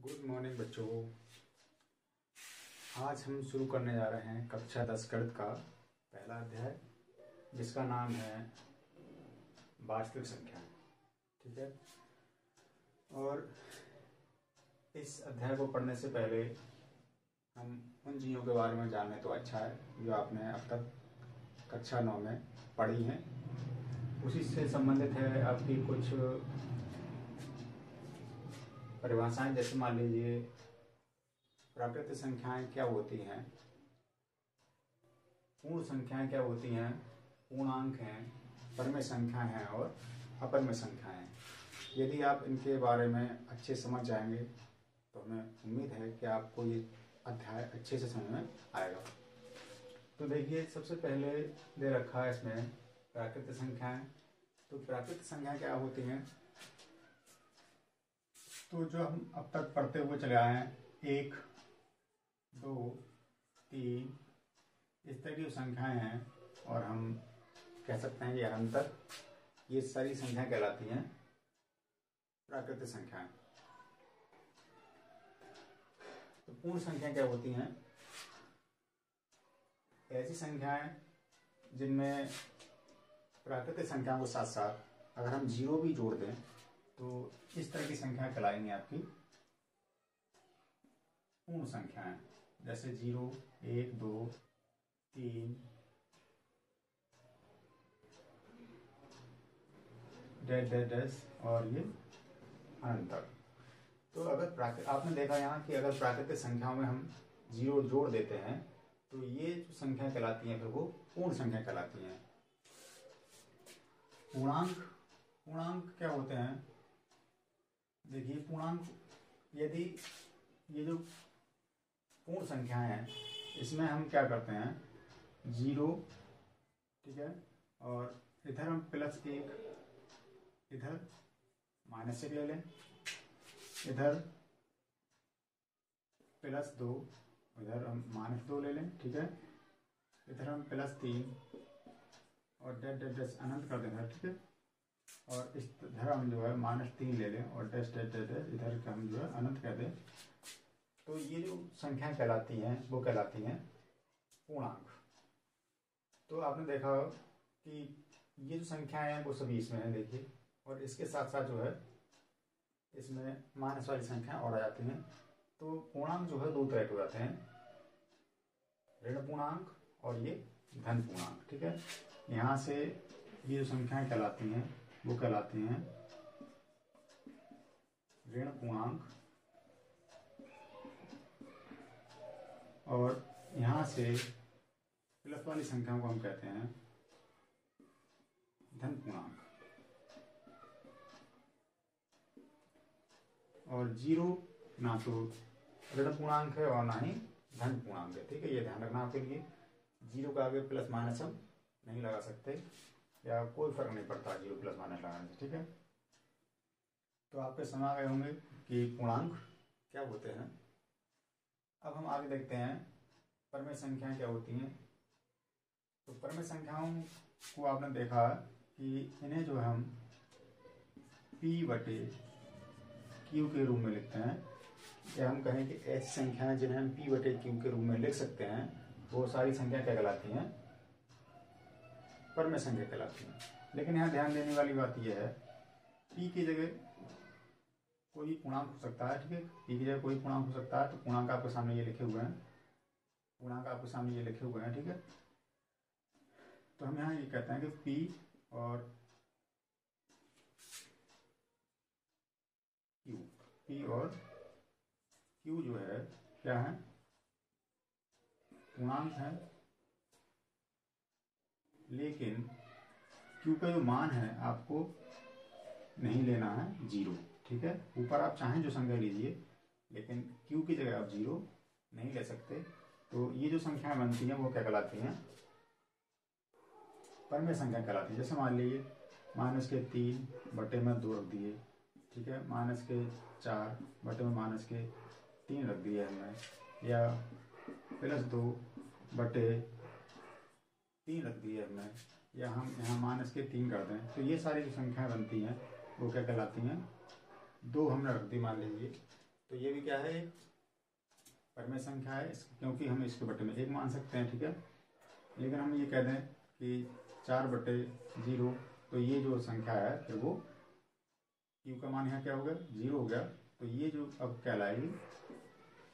Good morning बच्चों। आज हम शुरू करने जा रहे हैं कक्षा 10 गणित का पहला अध्याय, जिसका नाम है वास्तविक संख्या। ठीक है। और इस अध्याय को पढ़ने से पहले हम उन चीज़ों के बारे में जानें तो अच्छा है जो आपने अब तक कक्षा 9 में पढ़ी हैं। उसी से संबंधित है आपकी कुछ परिभाषाएं, जैसे मान लीजिए प्राकृतिक संख्याएं क्या होती हैं, पूर्ण संख्याएं क्या होती हैं, पूर्णांक हैं, परमेय संख्याएं हैं और अपरमेय संख्याएं हैं। यदि आप इनके बारे में अच्छे समझ जाएंगे तो हमें उम्मीद है कि आपको ये अध्याय अच्छे से समझ में आएगा। तो देखिए, सबसे पहले दे रखा है इसमें प्राकृतिक संख्याएं। तो प्राकृतिक संख्याएं क्या होती हैं, तो जो हम अब तक पढ़ते हुए चले आए हैं, 1, 2, 3, इस तरह की संख्याएं हैं, और हम कह सकते हैं कि अनंतर, ये सारी संख्याएं कहलाती हैं प्राकृतिक संख्याएं। तो पूर्ण संख्याएं क्या होती हैं, ऐसी संख्याएं जिनमें प्राकृतिक संख्याओं के साथ साथ अगर हम जीरो भी जोड़ दें तो इस तरह की संख्या कहलाएंगी आपकी पूर्ण संख्याएं। जैसे 0, 1, 2, 3, डैश डैश डैश और ये अनंतर। तो अगर आपने देखा यहाँ कि अगर प्राकृतिक संख्याओं में हम जीरो जोड़ देते हैं तो ये जो संख्या कहलाती हैं फिर वो पूर्ण संख्या कहलाती हैं। पूर्णांक क्या होते हैं, देखिए पूर्णांक, यदि ये जो पूर्ण संख्याएं हैं इसमें हम क्या करते हैं, 0, ठीक है, और इधर हम +1, इधर -1 ले लें, इधर +2, इधर हम -2 ले लें, ठीक है, इधर हम +3 और डैश डैश डैश अनंत कर देना, ठीक है, और इस इधर हम जो है -3 ले लें और डैश डैश डैश डैश इधर का हम जो है अनंत कर दें। तो ये जो संख्याएं कहलाती हैं वो कहलाती हैं पूर्णांक। तो आपने देखा कि ये जो संख्याएं हैं वो सभी इसमें हैं, देखिए, और इसके साथ साथ जो है इसमें माइनस वाली संख्याएं और आ जाती हैं। तो पूर्णांक जो है दो तरह के हो जाते हैं, ऋण पूर्णांक और ये धन पूर्णांक। ठीक है, यहाँ से ये जो संख्याएं कहलाती हैं वो कहलाती हैं ऋण पूर्णांक, और यहाँ से प्लस वाली संख्याओं को हम कहते हैं धन पूर्णांक। और 0 ना तो ऋण पूर्णांक है और ना ही धन पूर्णांक है। ठीक है, ये ध्यान रखना आपके लिए। 0 का आगे प्लस माइनस हम नहीं लगा सकते, या कोई फर्क नहीं पड़ता 0 प्लस माइनस लगाने से। ठीक है, तो आपके समझ आ गए होंगे कि पूर्णांक क्या होते हैं। अब हम आगे देखते हैं परमेय संख्याएं क्या होती हैं। तो परमेय संख्याओं को आपने देखा कि इन्हें जो हम P/Q के रूप में लिखते हैं, या हम कहें कि ऐसी संख्याएं जिन्हें हम P/Q के रूप में लिख सकते हैं वो सारी संख्या क्या कहलाती हैं, परमेय संख्या कहलाती हैं। लेकिन यहाँ ध्यान देने वाली बात यह है, P की जगह कोई भी पूर्णांक हो सकता है। ठीक है, P की जगह कोई पूर्णांक हो सकता है। तो पूर्णांक आपके सामने ये लिखे हुए हैं, ठीक है। तो हम यहाँ ये कहते हैं कि P और Q जो है क्या है, पूर्णांक है, लेकिन Q का जो मान है आपको नहीं लेना है 0। ठीक है, ऊपर आप चाहें जो संख्या लीजिए, लेकिन Q की जगह आप 0 नहीं ले सकते। तो ये जो संख्याएं बनती हैं वो क्या कहलाती हैं, परमेय संख्या कहलाती है। जैसे मान लीजिए -3/2 रख दिए, ठीक है, -4/-3 रख दिया हमने, या +2/3 रख दिए हमने, या हम यहाँ -3 कर दें। तो ये सारी जो संख्याएं बनती हैं वो क्या कहलाती हैं, 2 हमने रख दी मान लीजिए, तो ये भी क्या है, एक परमेय संख्या है, क्योंकि हम इसके बटे में 1 मान सकते हैं, ठीक है। लेकिन हम ये कह दें कि 4/0, तो ये जो संख्या है फिर वो क्यू का मान यहाँ क्या हो गया, 0 हो गया, तो ये जो अब कहलाएगी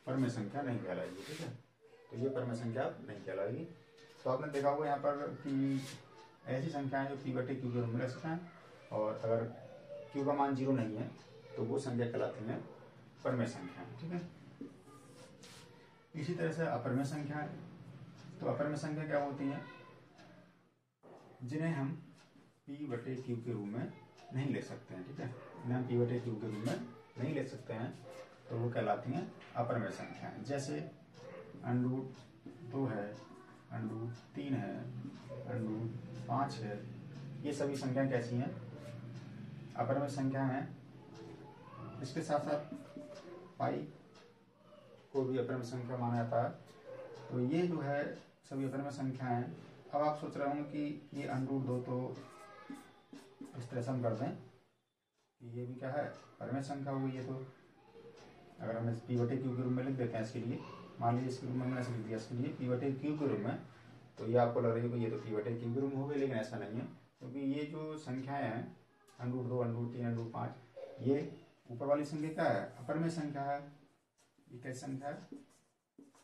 परमेय संख्या नहीं कहलाएगी, ठीक है। तो ये परमेय संख्या नहीं कहलाएगी। तो आपने देखा होगा यहाँ पर कि ऐसी संख्याएं जो p/q के रूप में रह सकते हैं, और अगर q का मान 0 नहीं है तो वो संख्या कहलाती है परमेय संख्या, ठीक है। इसी तरह से अपरमेय संख्या है। तो अपरमेय संख्या क्या होती है, जिन्हें हम p/q के रूप में नहीं ले सकते हैं, ठीक है। इन्हें हम p/q के रूप में नहीं ले सकते हैं, तो वो कहलाती हैं अपरमेय संख्याएं। जैसे √2 है, √3 है, √5 है, ये सभी संख्याएं कैसी हैं, अपरमेय संख्या हैं। इसके साथ साथ पाई को भी अपरमेय संख्या माना जाता है। तो ये जो है सभी अपरमेय संख्याएं हैं। अब आप सोच रहे होंगे कि ये √2 तो इस तरह से हम कर दें कि ये भी क्या है, परमेय संख्या हो गई है। तो अगर हम इस p/q के रूप में लिख देते हैं इसके लिए, मान लीजिए इसके रूप में मैंने ऐसे लिख दिया, इसके लिए p/q के रूप में, तो ये आपको लग रही है कि ये तो p/q के रूप में हो गई, लेकिन ऐसा नहीं है, क्योंकि ये जो संख्याएं हैं √2, √3, √5, ये ऊपर वाली संख्या क्या है, अपरमेय संख्या है। ये कैसी संख्या है,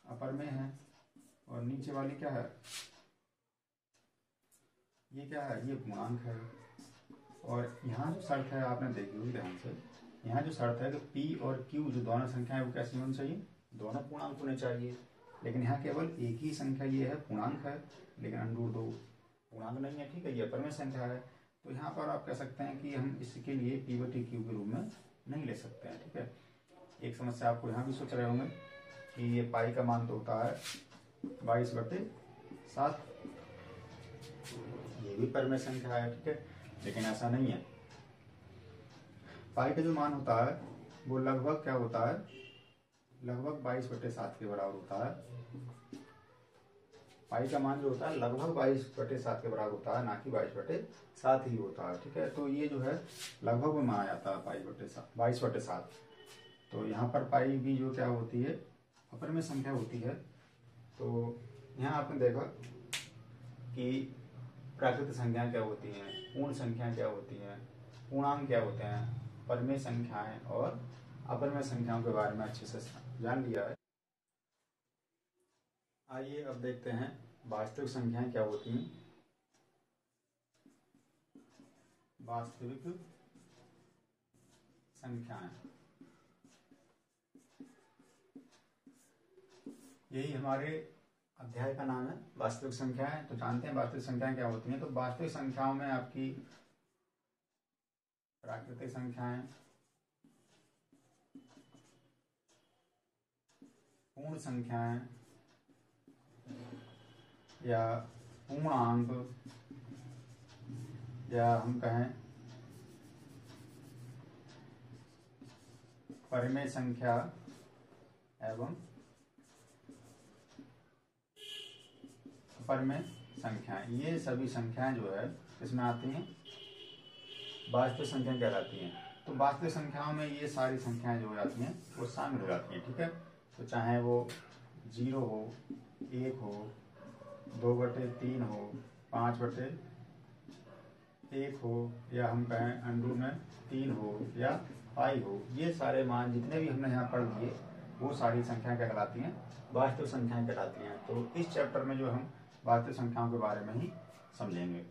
अपरमेय है। और नीचे वाली क्या है, ये क्या है, ये पूर्णांक है। और यहाँ जो शर्त है आपने देखी हुई ध्यान से, यहाँ जो शर्त है कि p और q जो दोनों संख्याएं वो कैसी होनी चाहिए, दोनों पूर्णांक होने चाहिए। लेकिन यहाँ केवल एक ही संख्या ये है, पूर्णांक है, लेकिन √2 पूर्णांक नहीं है, ठीक है, ये अपरमेय संख्या है। तो यहाँ पर आप कह सकते हैं कि हम इसके लिए p/q के रूप में नहीं ले सकते हैं, ठीक है। एक समस्या आपको यहाँ भी सोच रहे होंगे कि ये पाई का मान तो होता है 22/7, ये भी परमेय संख्या है, ठीक है, लेकिन ऐसा नहीं है। पाई का जो मान होता है वो लगभग क्या होता है, लगभग 22/7 के बराबर होता है। पाई का मान जो होता है लगभग 22/7 के बराबर होता है, ना कि 22/7 ही होता है, ठीक है। तो ये जो है लगभग में माना जाता है 22/7। तो यहाँ पर पाई भी जो क्या होती है, अपरमेय संख्या होती है। तो यहाँ आपने देखा कि प्राकृतिक संख्याएं क्या होती हैं, पूर्ण संख्याएं क्या होती हैं, पूर्णांक क्या होते हैं, परमेय संख्याएं और अपरमेय संख्याओं के बारे में अच्छे से जान लिया है। आइए अब देखते हैं वास्तविक संख्याएं क्या होती हैं। वास्तविक संख्याएं, यही हमारे अध्याय का नाम है, वास्तविक संख्याएं। तो जानते हैं वास्तविक संख्याएं क्या होती हैं। तो वास्तविक संख्याओं में आपकी प्राकृतिक संख्याएं, पूर्ण संख्याएं या पूर्णांक, या हम कहें परमेय संख्या एवं अपरमेय संख्याएं, ये सभी संख्याएं जो है इसमें आती हैं, वास्तविक संख्याएं कहलाती हैं। तो वास्तविक संख्याओं में ये सारी संख्याएं जो हो जाती हैं वो शामिल हो जाती हैं, ठीक है। तो चाहे वो 0 हो, 1 हो, 2/3 हो, 5/1 हो, या हम कहें √3 हो या पाई हो, ये सारे मान जितने भी हमने यहाँ पढ़ दिए वो सारी संख्याएं क्या कहलाती हैं, वास्तविक संख्याएं कहलाती हैं। तो इस चैप्टर में जो हम वास्तविक संख्याओं के बारे में ही समझेंगे।